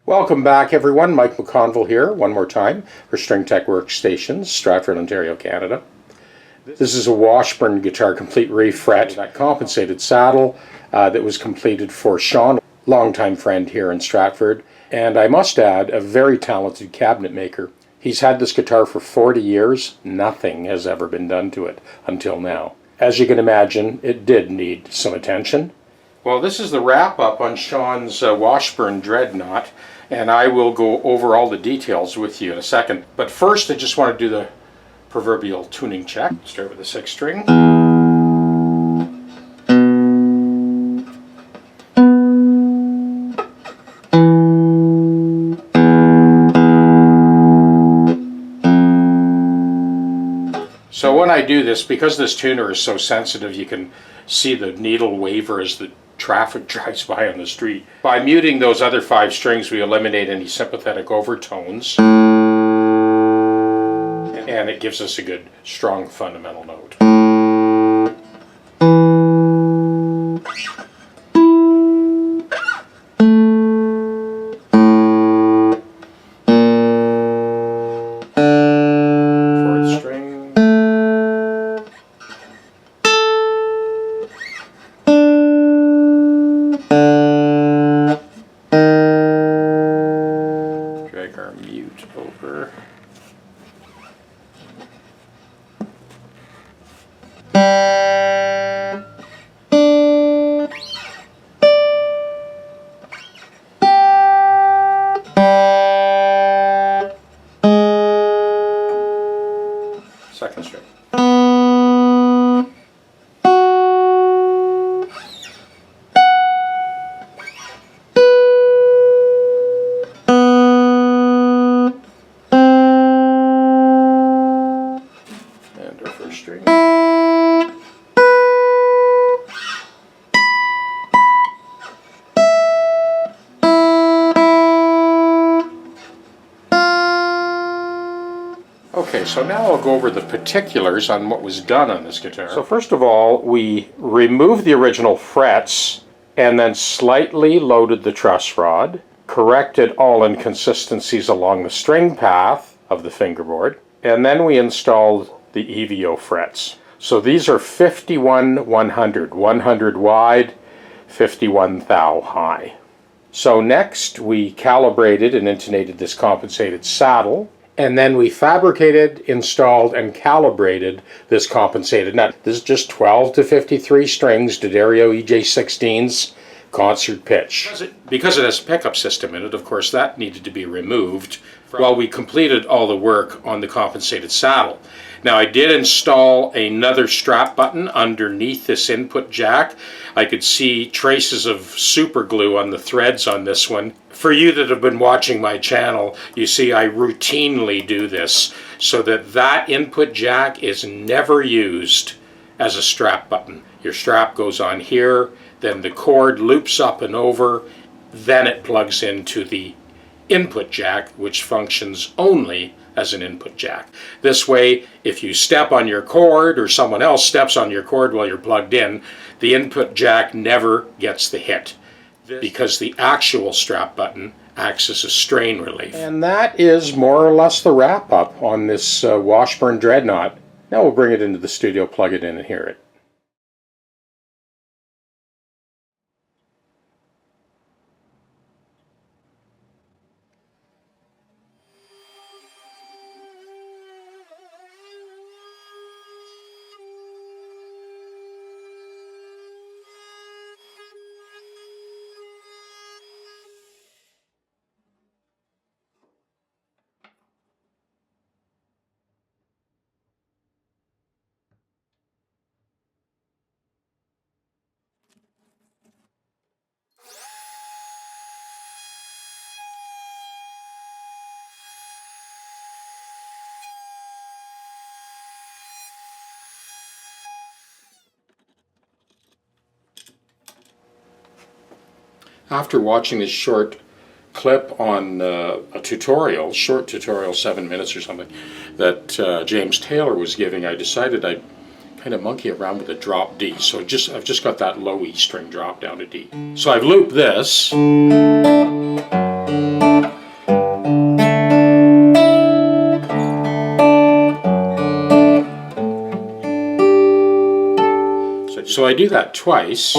Welcome back, everyone. Mike McConville here, one more time, for StringTechWorkstations, Stratford, Ontario, Canada. This is a Washburn guitar complete refret, that compensated saddle that was completed for Sean, longtime friend here in Stratford, and I must add, a very talented cabinet maker. He's had this guitar for 40 years. Nothing has ever been done to it until now. As you can imagine, it did need some attention. Well, this is the wrap-up on Sean's Washburn Dreadnought, and I will go over all the details with you in a second. But first, I just want to do the proverbial tuning check. Start with the 6th string. So when I do this, because this tuner is so sensitive, you can see the needle waver as the traffic drives by on the street. By muting those other 5 strings, we eliminate any sympathetic overtones, and it gives us a good, strong, fundamental note. Mute over. Second string. String. Okay, so now I'll go over the particulars on what was done on this guitar. So first of all, we removed the original frets and then slightly loaded the truss rod, corrected all inconsistencies along the string path of the fingerboard, and then we installed the EVO frets. So these are 51 100, 100 wide, 51 thou high. So next we calibrated and intonated this compensated saddle, and then we fabricated, installed, and calibrated this compensated nut. This is just 12 to 53 strings, D'Addario EJ16s, concert pitch. Because it has a pickup system in it, of course, that needed to be removed while we completed all the work on the compensated saddle. Now, I did install another strap button underneath this input jack. I could see traces of super glue on the threads on this one. For you that have been watching my channel, you see I routinely do this so that that input jack is never used as a strap button. Your strap goes on here, then the cord loops up and over, then it plugs into the input jack, which functions only as an input jack. This way, if you step on your cord or someone else steps on your cord while you're plugged in, the input jack never gets the hit because the actual strap button acts as a strain relief. And that is more or less the wrap up on this Washburn Dreadnought. Now we'll bring it into the studio, plug it in, and hear it. After watching this short clip on a tutorial, short tutorial, 7 minutes or something, that James Taylor was giving, I decided I'd kind of monkey around with a drop D. So I've just got that low E string drop down to D. So I've looped this. So I do that twice.